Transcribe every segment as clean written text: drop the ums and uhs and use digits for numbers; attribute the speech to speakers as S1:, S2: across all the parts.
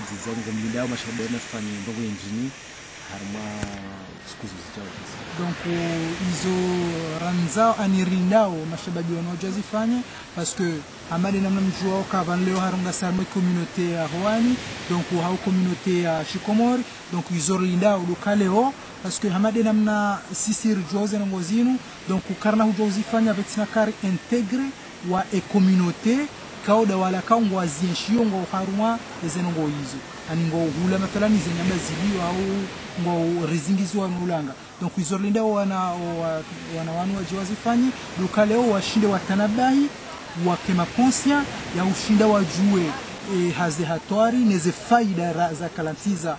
S1: zizango mlindao mashabana fani ndogo injini harma siku zijazo.
S2: Donc izo ranza anirindao mashabaji wanojazifanya parce que amali namna mjua kavan leo harunga sarma communauté ya Rwani donc hao communauté ya Shikomori donc izo rindao lokaleo parce que hamade namna sisir joze ngozinu donc karna hujozifanya betina kar integre wa e communauté kauda wala kaungwa zienshio ngo haruma ezenongo hizo ani ngo hula mathalani zenyamba zilio au ngo rizingizwa nulanga donc izolinda wana wanu wajiwazifanyi lokaleo washinde watanabai wakema konsia ya ushinda wajue haze hatwari neze faida za kalantiza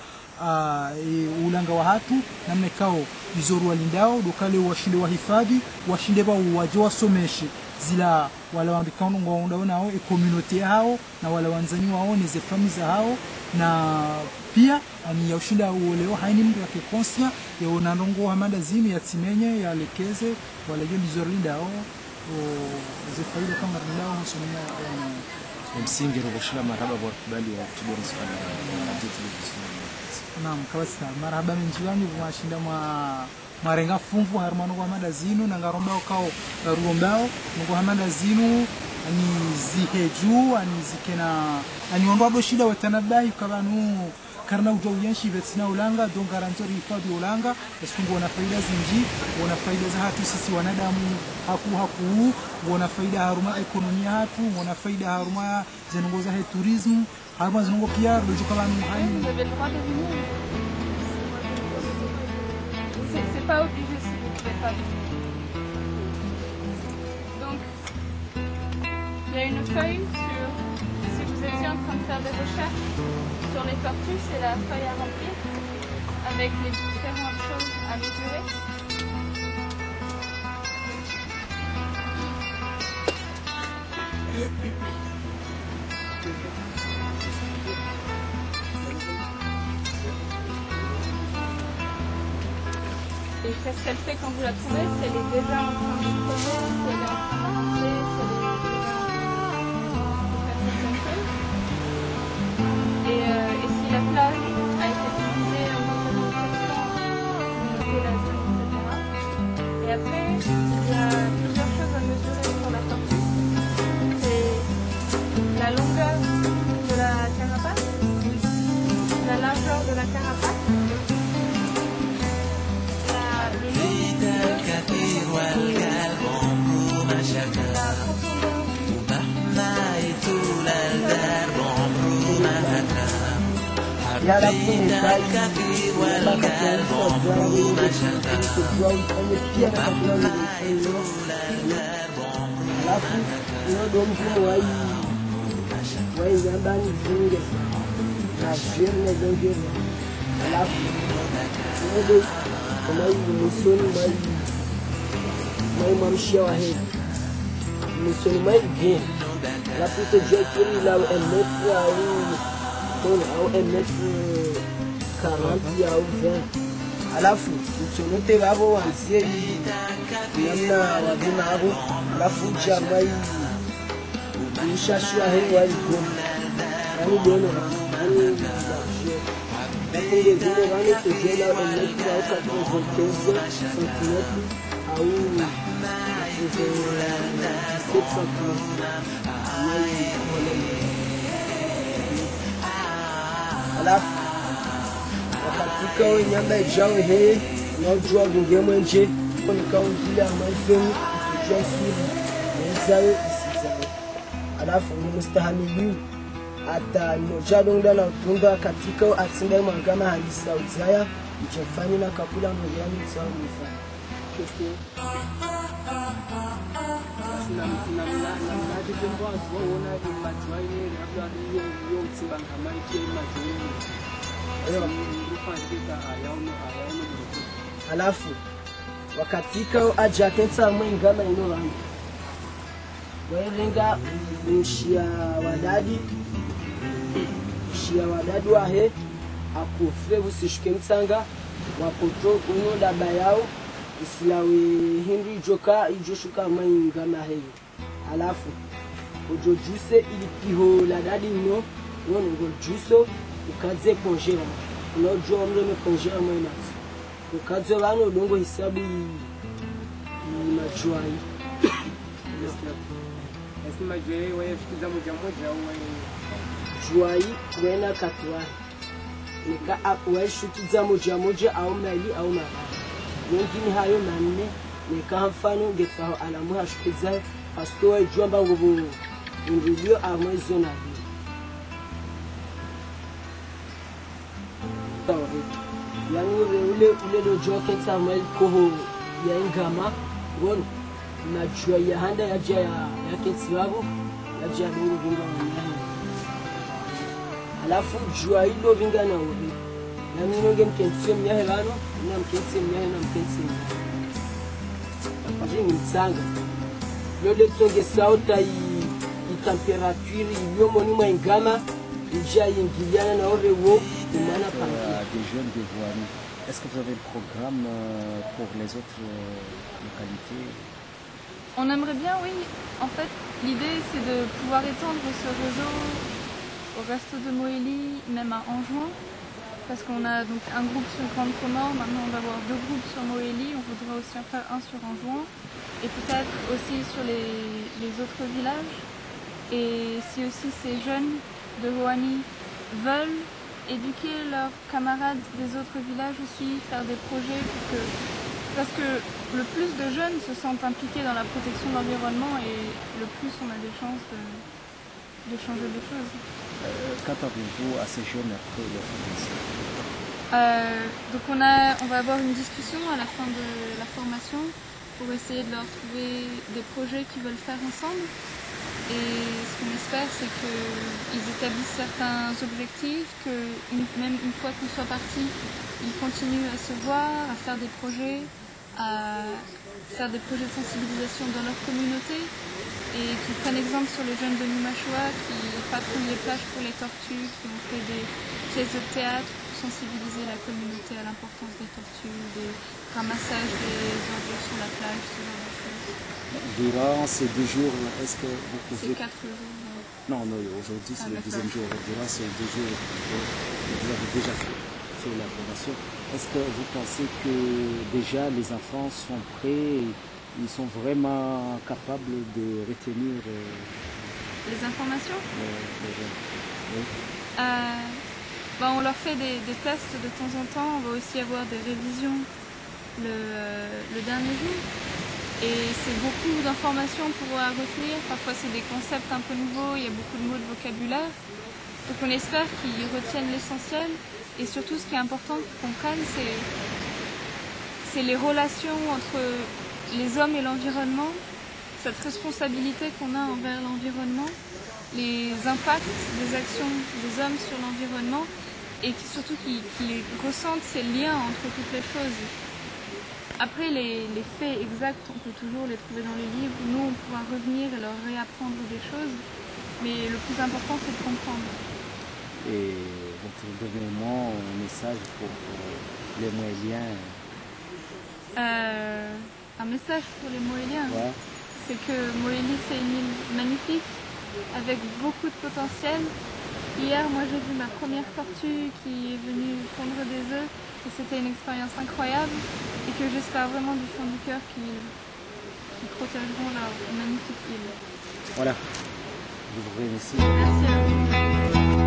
S2: ulanga wa hatu namne kao izoru walindao lokaleo washinde wahifadhi washinde ba wajua someshe zila wala wambikano ngo nao e communauté hao na wala wanzani wao neze family hao na pia ani ya ushinda leo haini mtu yake konsia ya unandongo hamada zimi ya timenye ya lekeze wala hiyo bizorlinda au zefaida kama rindao sonoma
S1: msingi roboshila marhaba kwa kubali wa kutibora sana na television.
S2: Naam kabisa marhaba menjiwanyu mwashinda marenga fumfu harmano kwa hamada zinu na ngarombao kao ruombao ngo hamada zinu ani ziheju ani zikena ani ondoa boshida watanabai kabanu karna ujoyenshi vetina ulanga donc garantori ifadhi ulanga esungu wana faida zinji wana faida za hatu sisi wanadamu haku wana faida haruma ekonomia hatu wana faida haruma zenongoza he tourisme haruma zenongo pia lojo kabanu haini
S3: c'est pas obligé si vous ne pouvez pas. Donc il y a une feuille sur, si vous étiez en train de faire des recherches sur les tortues, c'est la feuille à remplir avec les différentes choses à mesurer. Et qu'est-ce qu'elle fait quand vous la trouvez? Si elle est déjà en train de creuser, si elle est en train d'avancer, si elle est et si la plage a été utilisée en notez la zone, etc. Et après, il y a plusieurs choses à mesurer sur la tortue. C'est la longueur de la carapace, la largeur de la carapace,
S4: la puta de aquele lá é metro au é metro 40 au 20 alafu uchonote babo wanzie namna wadina hapo alafu jamai ishashua hewa hiyo yani dono lakini zile wale tujela é metro au 14 cm au alafu katika nyamba ijao he unajua gungemo nje ni kaunti ya maifeni kujasi nzao isizao alafu mustahimili hata nojadonga na tunda katika atsinda magama hadi sauti haya mchafani na kapula ngani sawa mfano alafu wakatika ajakensa mwingama ino wangu werenga mshia wadadi wahe akufre usishuke msanga wapoto uno daba yao isilawe hindi joka ijoshuka mwingama heyo alafu ujojuse ilipiho la dadi no ngo juso ukadze ponjera unojua mleme ponjera mwena ukadze vano udongo hisabu majua hii
S5: Nasema jua wewe fikiza moja moja au
S4: jua hii kwenda katwa nika wewe shukiza moja moja au mali au mara wengine hayo manne nika mfano ngefaho alamu hashukiza pasto jua mbango ndio amwezo na yani ule dojo kensa mal koho ya ingama gon na jua ya handa ya jia ya kensi wabo ya jia dongo vinga wanyani alafu jua hilo vinga na uri na minonge mkensi mnyahe lano na mkensi mnyahe na mkensi mnyahe ni msanga lole tonge sauta i temperature iliyo moni mwa ingama ija yingiliana na ore wo kumana panki
S1: des jeunes de Roanny. Est-ce que vous avez le programme pour les autres localités?
S3: On aimerait bien, oui. En fait, l'idée, c'est de pouvoir étendre ce réseau au reste de Mohéli, même à Anjouan, parce qu'on a donc un groupe sur Grande Comore, maintenant on va avoir 2 groupes sur Mohéli, on voudrait aussi en faire un sur Anjouan, et peut-être aussi sur les autres villages. Et si aussi ces jeunes de Roanny veulent éduquer leurs camarades des autres villages aussi, faire des projets parce que le plus de jeunes se sentent impliqués dans la protection de l'environnement et le plus on a des chances de changer des choses.
S1: Qu'attendez-vous à ces jeunes après leur formation?
S3: Donc on va avoir une discussion à la fin de la formation pour essayer de leur trouver des projets qu'ils veulent faire ensemble. Et ce qu'on espère, c'est qu'ils établissent certains objectifs, que même une fois qu'on soit parti, ils continuent à se voir, à faire des projets, de sensibilisation dans leur communauté et qu'ils prennent exemple sur les jeunes de Numashua qui patrouillent les plages pour les tortues, qui ont fait des pièces de théâtre pour sensibiliser la communauté à l'importance des tortues, des ramassages des ordures sur la plage, ce genre de choses.
S1: Durant ces 2 jours, est-ce que vous pouvez...
S3: C'est 4 jours.
S1: Non, aujourd'hui c'est le deuxième jour. Durant ces 2 jours, vous avez déjà fait la formation. Est-ce que vous pensez que déjà les enfants sont prêts, ils sont vraiment capables de retenir
S3: les informations?
S1: Les jeunes. Oui.
S3: On leur fait des tests de temps en temps, on va aussi avoir des révisions le dernier jour. Et c'est beaucoup d'informations pour retenir, parfois c'est des concepts un peu nouveaux, il y a beaucoup de mots de vocabulaire. Donc on espère qu'ils retiennent l'essentiel et surtout ce qui est important qu'ils comprennent, c'est les relations entre les hommes et l'environnement, cette responsabilité qu'on a envers l'environnement, les impacts des actions des hommes sur l'environnement et surtout qu'ils ressentent ces liens entre toutes les choses. Après, les faits exacts, on peut toujours les trouver dans les livres. Nous, on pourra revenir et leur réapprendre des choses. Mais le plus important, c'est de comprendre.
S1: Et votre dernier mot, un message pour les Mohéliens?
S3: Un message pour les Mohéliens,
S1: ouais.
S3: C'est que Mohéli, c'est une île magnifique, avec beaucoup de potentiel. Hier, moi, j'ai vu ma première tortue qui est venue pondre des œufs. Et c'était une expérience incroyable et que j'espère vraiment du fond du cœur qu'ils protégeront leur magnifique île.
S1: Voilà, je vous remercie.
S3: Merci à vous.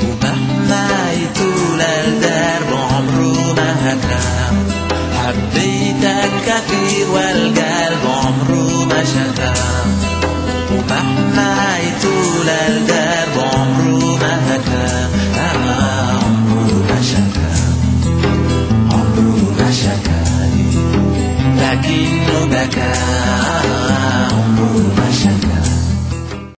S6: ومهما يطول الدرب عمره ما هكام حبيتك كثير والقلب عمره ما شكام ومهما يطول الدرب عمره ما هكام عمره ما شكام عمره ما شكاني لكنه بكى عمره ما شكى